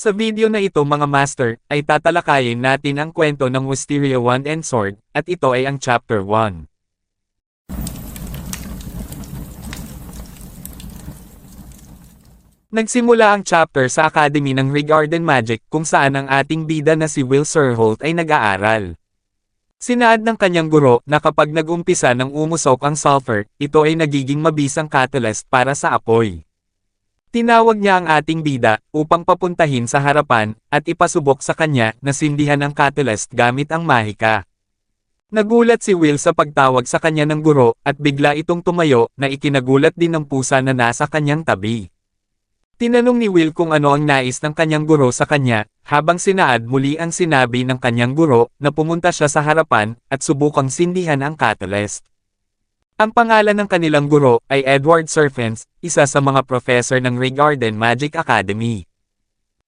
Sa video na ito mga master, ay tatalakayin natin ang kwento ng Wisteria Wand and Sword, at ito ay ang Chapter 1. Nagsimula ang chapter sa Academy ng Rigarden Magic kung saan ang ating bida na si Will Serholt ay nag-aaral. Sinaad ng kanyang guro na kapag nag-umpisa ng umusok ang sulfur, ito ay nagiging mabisang catalyst para sa apoy. Tinawag niya ang ating bida upang papuntahin sa harapan at ipasubok sa kanya na sindihan ang catalyst gamit ang mahika. Nagulat si Will sa pagtawag sa kanya ng guro at bigla itong tumayo na ikinagulat din ng pusa na nasa kanyang tabi. Tinanong ni Will kung ano ang nais ng kanyang guro sa kanya, habang sinaad muli ang sinabi ng kanyang guro na pumunta siya sa harapan at subukang sindihan ang catalyst. Ang pangalan ng kanilang guro ay Edward Serfens, isa sa mga professor ng Rigarden Magic Academy.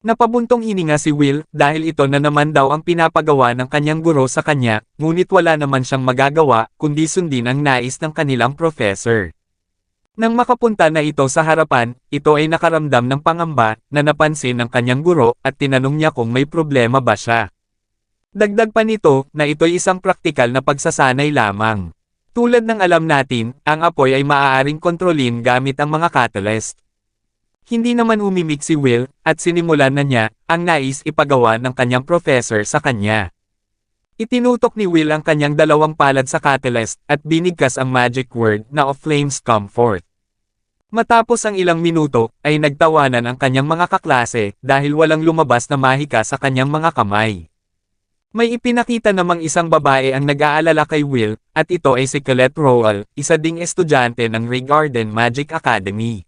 Napabuntong hininga si Will dahil ito na naman daw ang pinapagawa ng kanyang guro sa kanya, ngunit wala naman siyang magagawa kundi sundin ang nais ng kanilang professor. Nang makapunta na ito sa harapan, ito ay nakaramdam ng pangamba na napansin ng kanyang guro at tinanong niya kung may problema ba siya. Dagdag pa nito na ito'y isang praktikal na pagsasanay lamang. Tulad ng alam natin, ang apoy ay maaaring kontrolin gamit ang mga catalyst. Hindi naman umimik si Will at sinimulan na niya ang nais ipagawa ng kanyang professor sa kanya. Itinutok ni Will ang kanyang dalawang palad sa catalyst at binigkas ang magic word na of flames come forth. Matapos ang ilang minuto, ay nagtawanan ang kanyang mga kaklase dahil walang lumabas na mahika sa kanyang mga kamay. May ipinakita namang isang babae ang nag-aalala kay Will, at ito ay si Colette Rowell, isa ding estudyante ng Rigarden Magic Academy.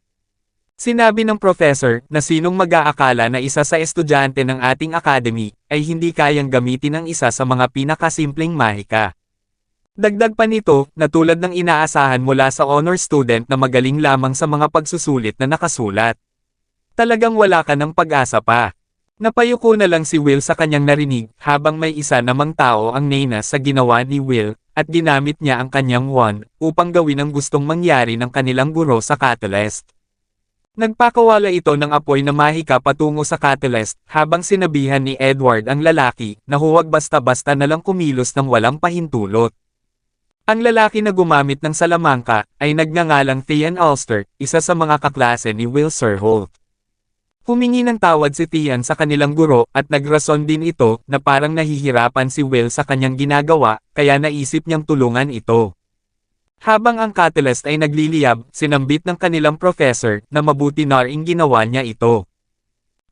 Sinabi ng professor na sinong mag-aakala na isa sa estudyante ng ating academy ay hindi kayang gamitin ang isa sa mga pinakasimpleng mahika. Dagdag pa nito na tulad ng inaasahan mula sa honor student na magaling lamang sa mga pagsusulit na nakasulat. Talagang wala ka ng pag-asa pa. Napayuko na lang si Will sa kanyang narinig habang may isa namang tao ang nainas sa ginawa ni Will at ginamit niya ang kanyang wand upang gawin ang gustong mangyari ng kanilang guro sa catalyst. Nagpakawala ito ng apoy na mahika patungo sa catalyst habang sinabihan ni Edward ang lalaki na huwag basta-basta na lang kumilos ng walang pahintulot. Ang lalaki na gumamit ng salamangka ay nagngangalang Thean Ulster, isa sa mga kaklase ni Will Serholt. Humingi ng tawad si Thean sa kanilang guro at nagrason din ito na parang nahihirapan si Will sa kanyang ginagawa kaya naisip niyang tulungan ito. Habang ang catalyst ay nagliliyab, sinambit ng kanilang professor na mabuti na ring ginawa niya ito.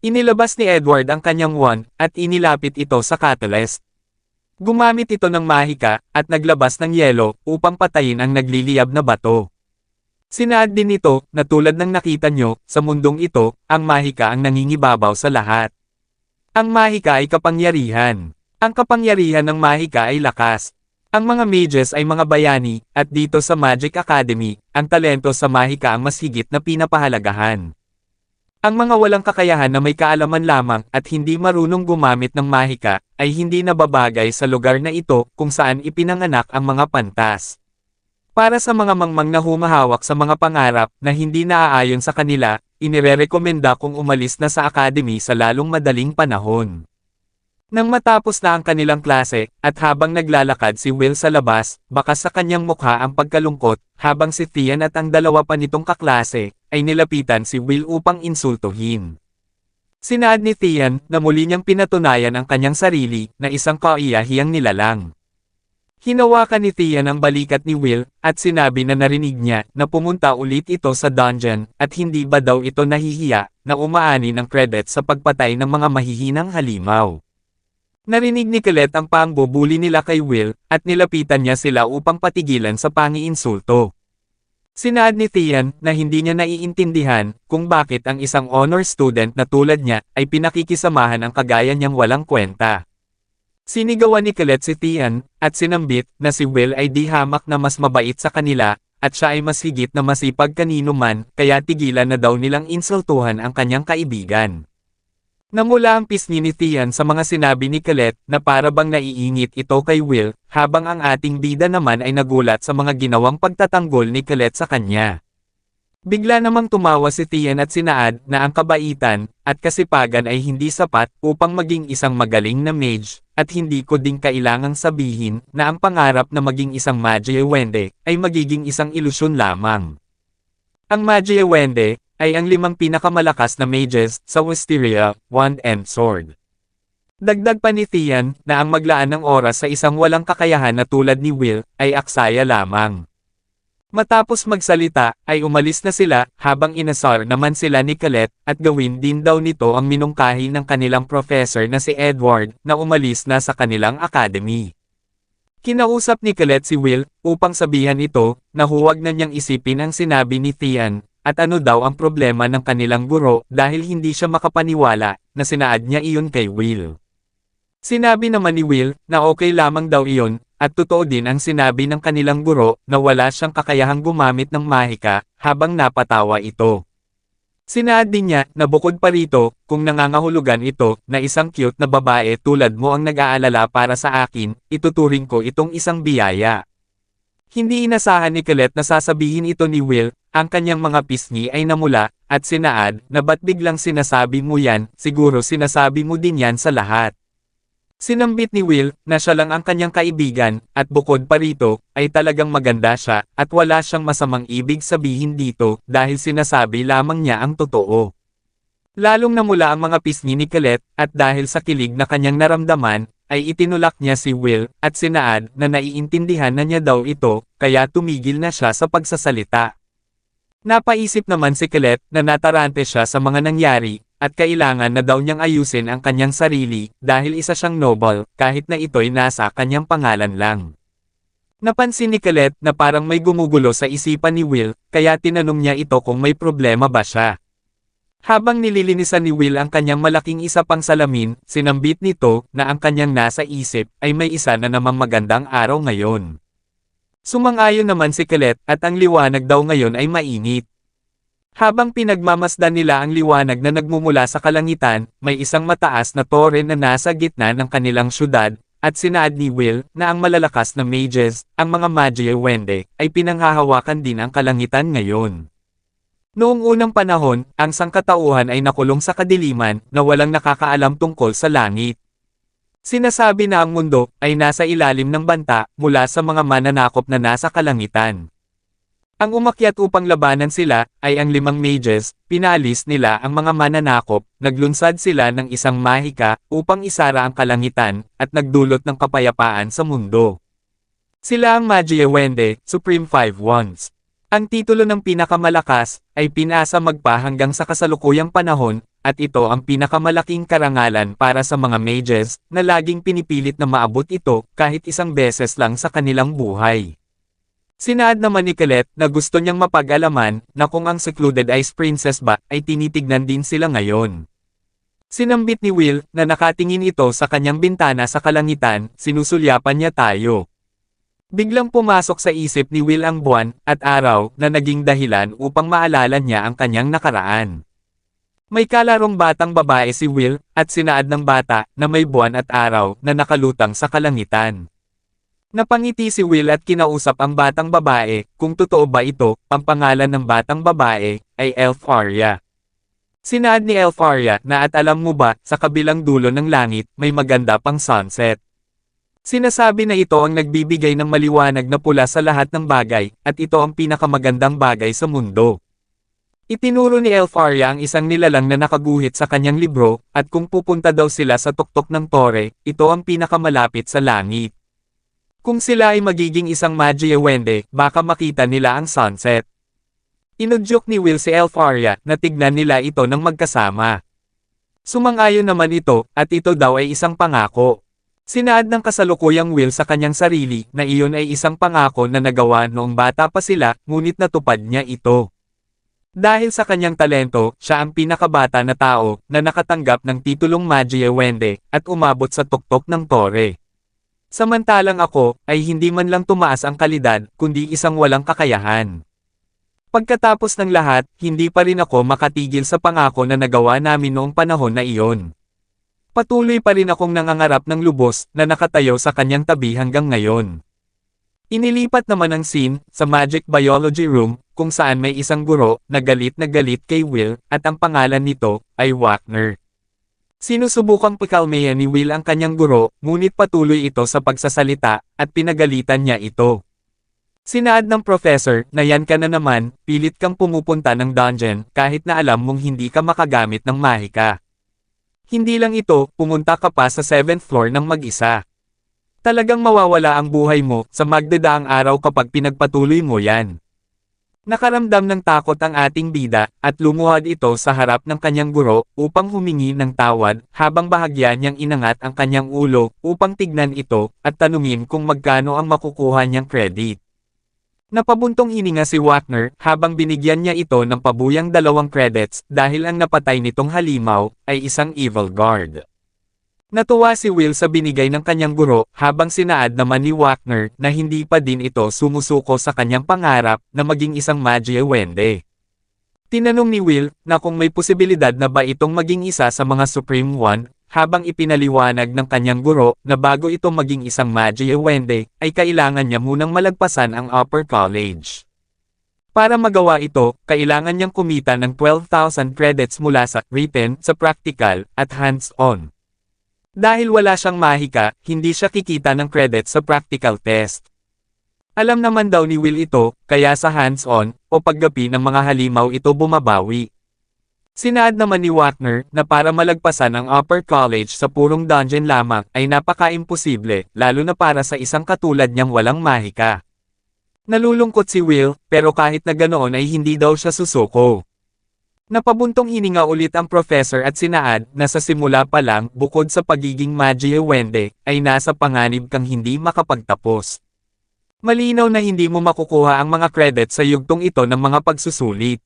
Inilabas ni Edward ang kanyang wand at inilapit ito sa catalyst. Gumamit ito ng mahika at naglabas ng yelo upang patayin ang nagliliyab na bato. Sinaad din ito na tulad ng nakita nyo, sa mundong ito, ang mahika ang nangingibabaw sa lahat. Ang mahika ay kapangyarihan. Ang kapangyarihan ng mahika ay lakas. Ang mga mages ay mga bayani, at dito sa Magic Academy, ang talento sa mahika ang mas higit na pinapahalagahan. Ang mga walang kakayahan na may kaalaman lamang at hindi marunong gumamit ng mahika, ay hindi nababagay sa lugar na ito kung saan ipinanganak ang mga pantas. Para sa mga mangmang na humahawak sa mga pangarap na hindi naaayon sa kanila, inirerekomenda kung umalis na sa academy sa lalong madaling panahon. Nang matapos na ang kanilang klase, at habang naglalakad si Will sa labas, bakas sa kanyang mukha ang pagkalungkot, habang si Thean at ang dalawa pa nitong kaklase, ay nilapitan si Will upang insultuhin. Sinaad ni Thean na muli niyang pinatunayan ang kanyang sarili na isang kaiyahiyang nilalang. Hinawakan ni Thean ang balikat ni Will, at sinabi na narinig niya na pumunta ulit ito sa dungeon, at hindi ba daw ito nahihiya na umaani ng credit sa pagpatay ng mga mahihinang halimaw. Narinig ni Colette ang pangbubuli nila kay Will, at nilapitan niya sila upang patigilan sa pangiinsulto. Sinaad ni Thean na hindi niya naiintindihan kung bakit ang isang honor student na tulad niya ay pinakikisamahan ang kagaya niyang walang kwenta. Sinigawan ni Colette si Thean, at sinambit na si Will ay di hamak na mas mabait sa kanila, at siya ay mas higit na masipag kanino man, kaya tigilan na daw nilang insultuhan ang kanyang kaibigan. Namula ang pisngi ni Thean sa mga sinabi ni Colette na para bang naiingit ito kay Will, habang ang ating bida naman ay nagulat sa mga ginawang pagtatanggol ni Colette sa kanya. Bigla namang tumawa si Tian at sinaad na ang kabaitan at kasipagan ay hindi sapat upang maging isang magaling na mage, at hindi ko din kailangang sabihin na ang pangarap na maging isang Majiewende ay magiging isang ilusyon lamang. Ang Majiewende ay ang 5 pinakamalakas na mages sa Wisteria, Wand and Sword. Dagdag pa ni Tian na ang maglaan ng oras sa isang walang kakayahan na tulad ni Will ay aksaya lamang. Matapos magsalita, ay umalis na sila, habang inasar naman sila ni Colette, at gawin din daw nito ang minungkahi ng kanilang professor na si Edward, na umalis na sa kanilang academy. Kinausap ni Colette si Will, upang sabihan ito, na huwag na niyang isipin ang sinabi ni Tian, at ano daw ang problema ng kanilang guro, dahil hindi siya makapaniwala, na sinaad niya iyon kay Will. Sinabi naman ni Will, na okay lamang daw iyon, at totoo din ang sinabi ng kanilang guro na wala siyang kakayahang gumamit ng mahika, habang napatawa ito. Sinaad din niya na bukod pa rito, kung nangangahulugan ito na isang cute na babae tulad mo ang nag-aalala para sa akin, ituturing ko itong isang biyaya. Hindi inasahan ni Colette na sasabihin ito ni Will, ang kanyang mga pisngi ay namula, at sinaad na ba't biglang sinasabi mo yan, siguro sinasabi mo din yan sa lahat. Sinambit ni Will na siya lang ang kanyang kaibigan, at bukod pa rito, ay talagang maganda siya, at wala siyang masamang ibig sabihin dito, dahil sinasabi lamang niya ang totoo. Lalong namula ang mga pisngi ni Colette, at dahil sa kilig na kanyang naramdaman, ay itinulak niya si Will, at sinaad na naiintindihan na niya daw ito, kaya tumigil na siya sa pagsasalita. Napaisip naman si Colette na natarante siya sa mga nangyari, at kailangan na daw niyang ayusin ang kanyang sarili, dahil isa siyang noble, kahit na ito'y nasa kanyang pangalan lang. Napansin ni Colette na parang may gumugulo sa isipan ni Will, kaya tinanong niya ito kung may problema ba siya. Habang nililinisan ni Will ang kanyang malaking isa pang salamin, sinambit nito na ang kanyang nasa isip ay may isa na namang magandang araw ngayon. Sumang-ayon naman si Colette at ang liwanag daw ngayon ay mainit. Habang pinagmamasdan nila ang liwanag na nagmumula sa kalangitan, may isang mataas na tore na nasa gitna ng kanilang syudad, at sinaad ni Will na ang malalakas na mages, ang mga Majiewende, ay pinanghahawakan din ang kalangitan ngayon. Noong unang panahon, ang sangkatauhan ay nakulong sa kadiliman na walang nakakaalam tungkol sa langit. Sinasabi na ang mundo ay nasa ilalim ng banta mula sa mga mananakop na nasa kalangitan. Ang umakyat upang labanan sila ay ang 5 mages, pinalis nila ang mga mananakop, naglunsad sila ng isang mahika upang isara ang kalangitan, at nagdulot ng kapayapaan sa mundo. Sila ang Majiewende, Supreme Five Wands. Ang titulo ng pinakamalakas ay pinasa magpa hanggang sa kasalukuyang panahon, at ito ang pinakamalaking karangalan para sa mga mages na laging pinipilit na maabot ito kahit isang beses lang sa kanilang buhay. Sinaad naman ni Colette na gusto niyang mapag-alaman na kung ang secluded Ice Princess ba ay tinitignan din sila ngayon. Sinambit ni Will na nakatingin ito sa kanyang bintana sa kalangitan, sinusulyapan niya tayo. Biglang pumasok sa isip ni Will ang buwan at araw na naging dahilan upang maalala niya ang kanyang nakaraan. May kalarong batang babae si Will, at sinaad ng bata na may buwan at araw na nakalutang sa kalangitan. Napangiti si Will at kinausap ang batang babae, kung totoo ba ito, ang pangalan ng batang babae, ay Elfaria. Sinaad ni Elfaria na at alam mo ba, sa kabilang dulo ng langit, may maganda pang sunset. Sinasabi na ito ang nagbibigay ng maliwanag na pula sa lahat ng bagay, at ito ang pinakamagandang bagay sa mundo. Itinuro ni Elfaria ang isang nilalang na nakaguhit sa kanyang libro, at kung pupunta daw sila sa tuktok ng tore, ito ang pinakamalapit sa langit. Kung sila ay magiging isang Majiewende, baka makita nila ang sunset. Inudyok ni Will si Elfaria na tignan nila ito ng magkasama. Sumang-ayon naman ito, at ito daw ay isang pangako. Sinaad ng kasalukuyang Will sa kanyang sarili na iyon ay isang pangako na nagawa noong bata pa sila, ngunit natupad niya ito. Dahil sa kanyang talento, siya ang pinakabata na tao na nakatanggap ng titulong Majiewende at umabot sa tuktok ng tore. Samantalang ako, ay hindi man lang tumaas ang kalidad, kundi isang walang kakayahan. Pagkatapos ng lahat, hindi pa rin ako makatigil sa pangako na nagawa namin noong panahon na iyon. Patuloy pa rin akong nangangarap ng lubos na nakatayo sa kanyang tabi hanggang ngayon. Inilipat naman ang scene sa Magic Biology Room, kung saan may isang guro na galit kay Will, at ang pangalan nito ay Wagner. Sinusubukang pakalmayan ni Will ang kanyang guro, ngunit patuloy ito sa pagsasalita, at pinagalitan niya ito. Sinaad ng professor na yan ka na naman, pilit kang pumupunta ng dungeon kahit na alam mong hindi ka makagamit ng mahika. Hindi lang ito, pumunta ka pa sa 7th floor ng mag-isa. Talagang mawawala ang buhay mo sa magdadaang araw kapag pinagpatuloy mo yan. Nakaramdam ng takot ang ating bida, at lumuhad ito sa harap ng kanyang guro, upang humingi ng tawad, habang bahagya niyang inangat ang kanyang ulo, upang tignan ito, at tanungin kung magkano ang makukuha niyang credit. Napabuntong hininga si Wagner, habang binigyan niya ito ng pabuyang 2 credits, dahil ang napatay nitong halimaw, ay isang evil guard. Natuwa si Will sa binigay ng kanyang guro, habang sinaad naman ni Wagner na hindi pa din ito sumusuko sa kanyang pangarap na maging isang Majiawende. Tinanong ni Will na kung may posibilidad na ba itong maging isa sa mga Supreme One, habang ipinaliwanag ng kanyang guro na bago ito maging isang Majiawende, ay kailangan niya munang malagpasan ang upper college. Para magawa ito, kailangan niyang kumita ng 12,000 credits mula sa written, sa practical, at hands-on. Dahil wala siyang mahika, hindi siya kikita ng credit sa practical test. Alam naman daw ni Will ito, kaya sa hands-on, o paggapi ng mga halimaw ito bumabawi. Sinaad naman ni Wagner na para malagpasan ang upper college sa purong dungeon lamang ay napaka-imposible, lalo na para sa isang katulad niyang walang mahika. Nalulungkot si Will, pero kahit na ganoon ay hindi daw siya susuko. Napabuntong hininga ulit ang professor at sinaad na sa simula pa lang, bukod sa pagiging Majiawende, ay nasa panganib kang hindi makapagtapos. Malinaw na hindi mo makukuha ang mga credit sa yugtong ito ng mga pagsusulit.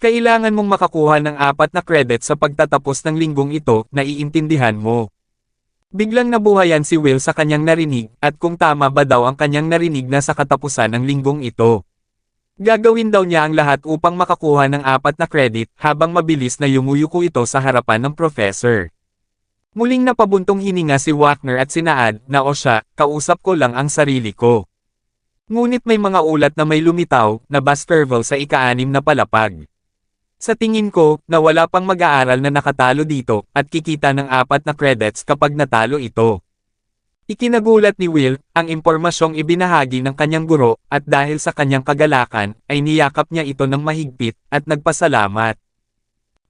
Kailangan mong makakuha ng 4 na credit sa pagtatapos ng linggong ito, naiintindihan mo. Biglang nabuhayan si Will sa kanyang narinig, at kung tama ba daw ang kanyang narinig na sa katapusan ng linggong ito. Gagawin daw niya ang lahat upang makakuha ng 4 na credit, habang mabilis na yumuyuko ito sa harapan ng professor. Muling napabuntong hininga si Wagner at sinaad na o siya, kausap ko lang ang sarili ko. Ngunit may mga ulat na may lumitaw na Baskerville sa ika-6 na palapag. Sa tingin ko, na wala pang mag-aaral na nakatalo dito, at kikita ng 4 na credits kapag natalo ito. Ikinagulat ni Will ang impormasyong ibinahagi ng kanyang guro, at dahil sa kanyang kagalakan, ay niyakap niya ito ng mahigpit, at nagpasalamat.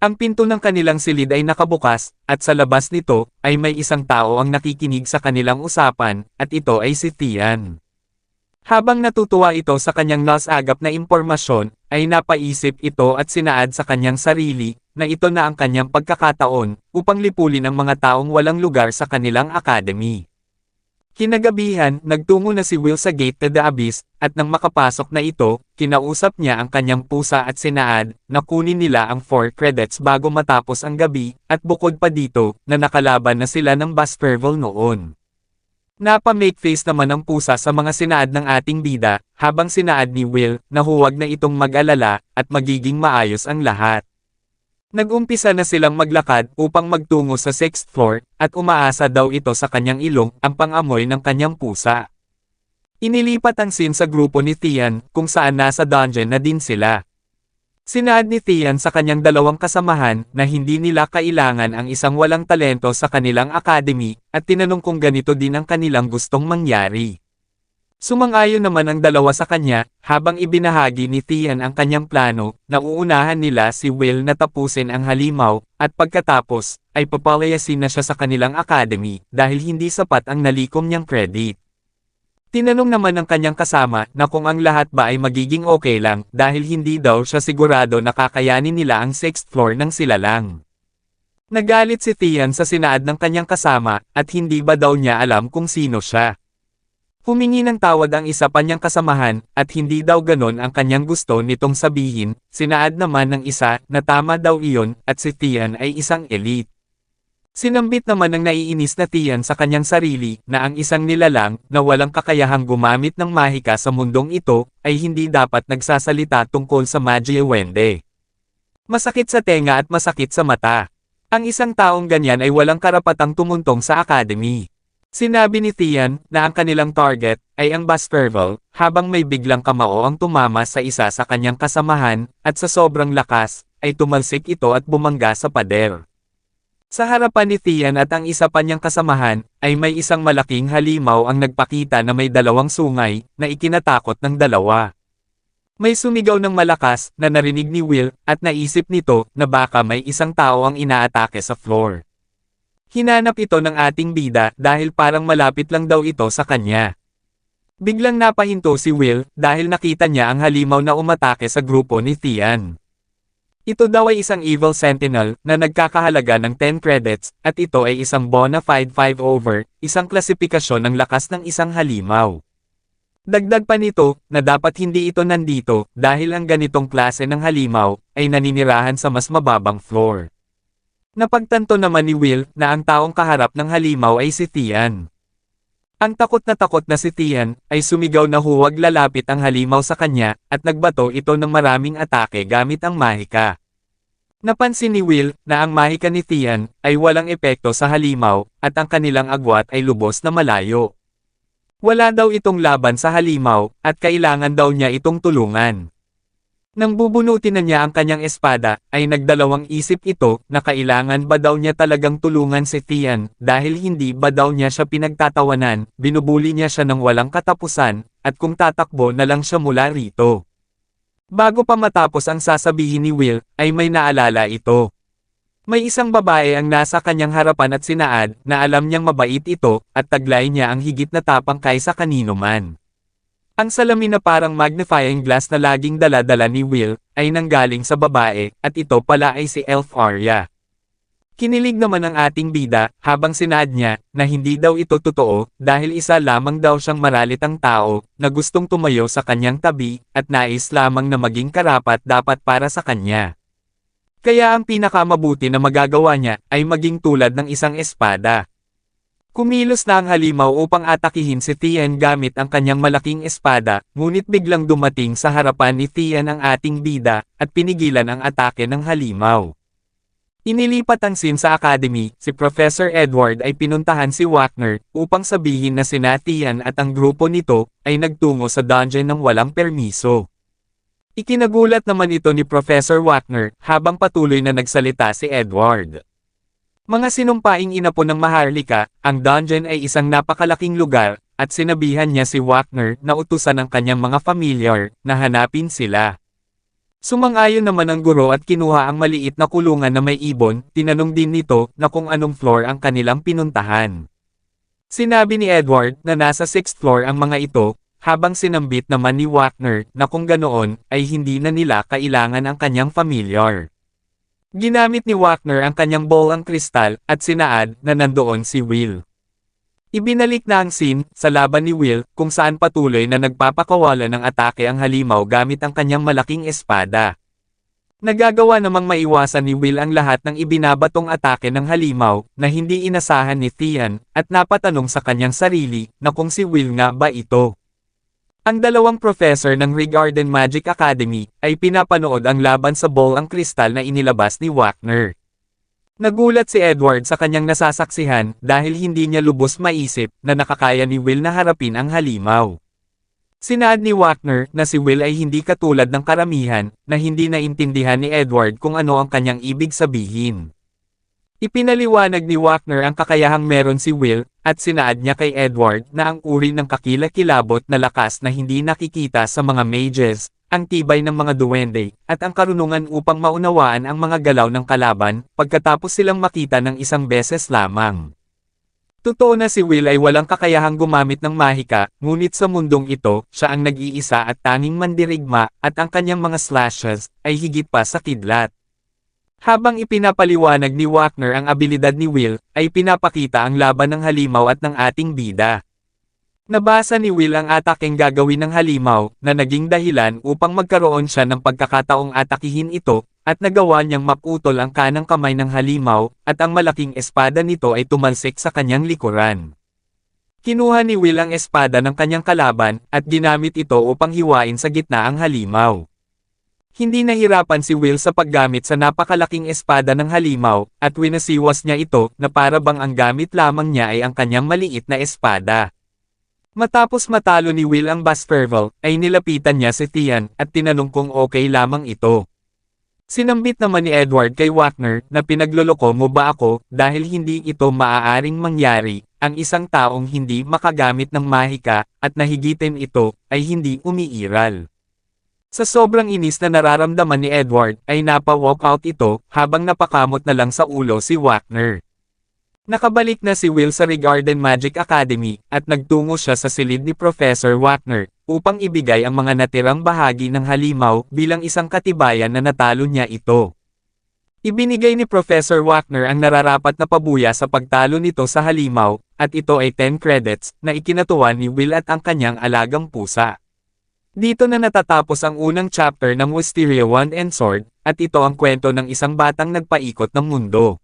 Ang pinto ng kanilang silid ay nakabukas, at sa labas nito, ay may isang tao ang nakikinig sa kanilang usapan, at ito ay si Tian. Habang natutuwa ito sa kanyang nasagap na impormasyon, ay napaisip ito at sinaad sa kanyang sarili, na ito na ang kanyang pagkakataon, upang lipulin ang mga taong walang lugar sa kanilang academy. Kinagabihan, nagtungo na si Will sa gate to the abyss, at nang makapasok na ito, kinausap niya ang kanyang pusa at sinaad, na kunin nila ang 4 credits bago matapos ang gabi, at bukod pa dito, na nakalaban na sila ng Baskerville noon. Napa-make-face naman ang pusa sa mga sinaad ng ating bida, habang sinaad ni Will, na huwag na itong mag-alala, at magiging maayos ang lahat. Nag-umpisa na silang maglakad upang magtungo sa 6th floor, at umaasa daw ito sa kanyang ilong, ang pang-amoy ng kanyang pusa. Inilipat ang scene sa grupo ni Tian, kung saan nasa dungeon na din sila. Sinaad ni Tian sa kanyang 2 kasamahan, na hindi nila kailangan ang isang walang talento sa kanilang academy, at tinanong kung ganito din ang kanilang gustong mangyari. Sumang-ayon naman ang 2 sa kanya, habang ibinahagi ni Tian ang kanyang plano, na uunahan nila si Will na tapusin ang halimaw, at pagkatapos, ay papalayasin na siya sa kanilang academy, dahil hindi sapat ang nalikom niyang credit. Tinanong naman ng kanyang kasama na kung ang lahat ba ay magiging okay lang, dahil hindi daw siya sigurado na kakayanin nila ang 6th floor ng sila lang. Nagalit si Tian sa sinaad ng kanyang kasama, at hindi ba daw niya alam kung sino siya. Humingi ng tawad ang isa pa niyang kasamahan, at hindi daw ganon ang kanyang gusto nitong sabihin, sinaad naman ng isa, na tama daw iyon, at si Tian ay isang elite. Sinambit naman ng naiinis na Tian sa kanyang sarili, na ang isang nilalang, na walang kakayahang gumamit ng mahika sa mundong ito, ay hindi dapat nagsasalita tungkol sa Majiawende. Masakit sa tenga at masakit sa mata. Ang isang taong ganyan ay walang karapatang tumuntong sa academy. Sinabi ni Tian na ang kanilang target ay ang Baskerville, habang may biglang kamao ang tumama sa isa sa kanyang kasamahan, at sa sobrang lakas, ay tumalsik ito at bumangga sa pader. Sa harapan ni Tian at ang isa pa niyang kasamahan, ay may isang malaking halimaw ang nagpakita na may dalawang sungay, na ikinatakot ng dalawa. May sumigaw ng malakas na narinig ni Will, at naisip nito na baka may isang tao ang inaatake sa floor. Hinanap ito ng ating bida dahil parang malapit lang daw ito sa kanya. Biglang napahinto si Will dahil nakita niya ang halimaw na umatake sa grupo ni Tian. Ito daw ay isang Evil Sentinel na nagkakahalaga ng 10 credits, at ito ay isang bona fide 5/, isang klasifikasyon ng lakas ng isang halimaw. Dagdag pa nito, na dapat hindi ito nandito dahil ang ganitong klase ng halimaw ay naninirahan sa mas mababang floor. Napagtanto naman ni Will na ang taong kaharap ng halimaw ay si Tian. Ang takot na si Tian ay sumigaw na huwag lalapit ang halimaw sa kanya at nagbato ito ng maraming atake gamit ang mahika. Napansin ni Will na ang mahika ni Tian ay walang epekto sa halimaw at ang kanilang agwat ay lubos na malayo. Wala daw itong laban sa halimaw at kailangan daw niya itong tulungan. Nang bubunutin na niya ang kanyang espada, ay nagdalawang isip ito na kailangan ba daw niya talagang tulungan si Tian dahil hindi ba daw niya siya pinagtatawanan, binubuli niya siya ng walang katapusan, at kung tatakbo na lang siya mula rito. Bago pa matapos ang sasabihin ni Will, ay may naalala ito. May isang babae ang nasa kanyang harapan at sinaad na alam niyang mabait ito at taglay niya ang higit na tapang kaysa kanino man. Ang salamin na parang magnifying glass na laging dala-dala ni Will, ay nanggaling sa babae, at ito pala ay si Elf Arya. Kinilig naman ang ating bida, habang sinaad niya, na hindi daw ito totoo, dahil isa lamang daw siyang maralitang tao, na gustong tumayo sa kanyang tabi, at nais lamang na maging karapat-dapat para sa kanya. Kaya ang pinakamabuti na magagawa niya, ay maging tulad ng isang espada. Kumilos na ang halimaw upang atakihin si Tian gamit ang kanyang malaking espada, ngunit biglang dumating sa harapan ni Tian ang ating bida, at pinigilan ang atake ng halimaw. Inilipat ang scene sa academy, si Professor Edward ay pinuntahan si Wagner, upang sabihin na sina Tian at ang grupo nito, ay nagtungo sa dungeon ng walang permiso. Ikinagulat naman ito ni Professor Wagner, habang patuloy na nagsalita si Edward. Mga sinumpaing inapo ng Maharlika, ang dungeon ay isang napakalaking lugar, at sinabihan niya si Wagner na utusan ang kanyang mga familiar, na hanapin sila. Sumang-ayon naman ang guro at kinuha ang maliit na kulungan na may ibon, tinanong din nito na kung anong floor ang kanilang pinuntahan. Sinabi ni Edward na nasa 6th floor ang mga ito, habang sinambit naman ni Wagner na kung ganoon ay hindi na nila kailangan ang kanyang familiar. Ginamit ni Wagner ang kanyang bolang kristal, at sinaad na nandoon si Will. Ibinalik na ang scene sa laban ni Will, kung saan patuloy na nagpapakawala ng atake ang halimaw gamit ang kanyang malaking espada. Nagagawa namang maiwasan ni Will ang lahat ng ibinabatong atake ng halimaw, na hindi inasahan ni Tian, at napatanong sa kanyang sarili, na kung si Will nga ba ito. Ang dalawang professor ng Regarden Magic Academy, ay pinapanood ang laban sa bolang kristal na inilabas ni Wagner. Nagulat si Edward sa kanyang nasasaksihan, dahil hindi niya lubos maisip, na nakakaya ni Will na harapin ang halimaw. Sinaad ni Wagner, na si Will ay hindi katulad ng karamihan, na hindi naintindihan ni Edward kung ano ang kanyang ibig sabihin. Ipinaliwanag ni Wagner ang kakayahang meron si Will, at sinaad niya kay Edward na ang uri ng kakilakilabot na lakas na hindi nakikita sa mga mages, ang tibay ng mga duwende, at ang karunungan upang maunawaan ang mga galaw ng kalaban, pagkatapos silang makita ng isang beses lamang. Totoo na si Will ay walang kakayahang gumamit ng mahika, ngunit sa mundong ito, siya ang nag-iisa at tanging mandirigma, at ang kanyang mga slashes, ay higit pa sa kidlat. Habang ipinapaliwanag ni Wagner ang abilidad ni Will, ay pinapakita ang laban ng halimaw at ng ating bida. Nabasa ni Will ang atakeng gagawin ng halimaw, na naging dahilan upang magkaroon siya ng pagkakataong atakihin ito, at nagawa niyang maputol ang kanang kamay ng halimaw, at ang malaking espada nito ay tumalsik sa kanyang likuran. Kinuha ni Will ang espada ng kanyang kalaban, at ginamit ito upang hiwain sa gitna ang halimaw. Hindi nahirapan si Will sa paggamit sa napakalaking espada ng halimaw, at winasiwas niya ito na para bang ang gamit lamang niya ay ang kanyang maliit na espada. Matapos matalo ni Will ang Baskerville, ay nilapitan niya si Tian at tinanong kung okay lamang ito. Sinambit naman ni Edward kay Wagner na pinagloloko mo ba ako dahil hindi ito maaaring mangyari, ang isang taong hindi makagamit ng mahika at nahigitin ito ay hindi umiiral. Sa sobrang inis na nararamdaman ni Edward ay napa-walkout ito habang napakamot na lang sa ulo si Wagner. Nakabalik na si Will sa Regarden Magic Academy at nagtungo siya sa silid ni Professor Wagner upang ibigay ang mga natirang bahagi ng halimaw bilang isang katibayan na natalo niya ito. Ibinigay ni Professor Wagner ang nararapat na pabuya sa pagtalo nito sa halimaw at ito ay 10 credits na ikinatuwa ni Will at ang kanyang alagang pusa. Dito na natatapos ang unang chapter ng Wisteria Wand and Sword, at ito ang kwento ng isang batang nagpaikot ng mundo.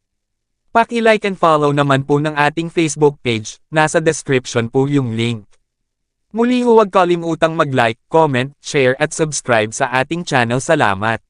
Paki-like and follow naman po ng ating Facebook page, nasa description po yung link. Muli huwag kalimutang mag-like, comment, share at subscribe sa ating channel. Salamat!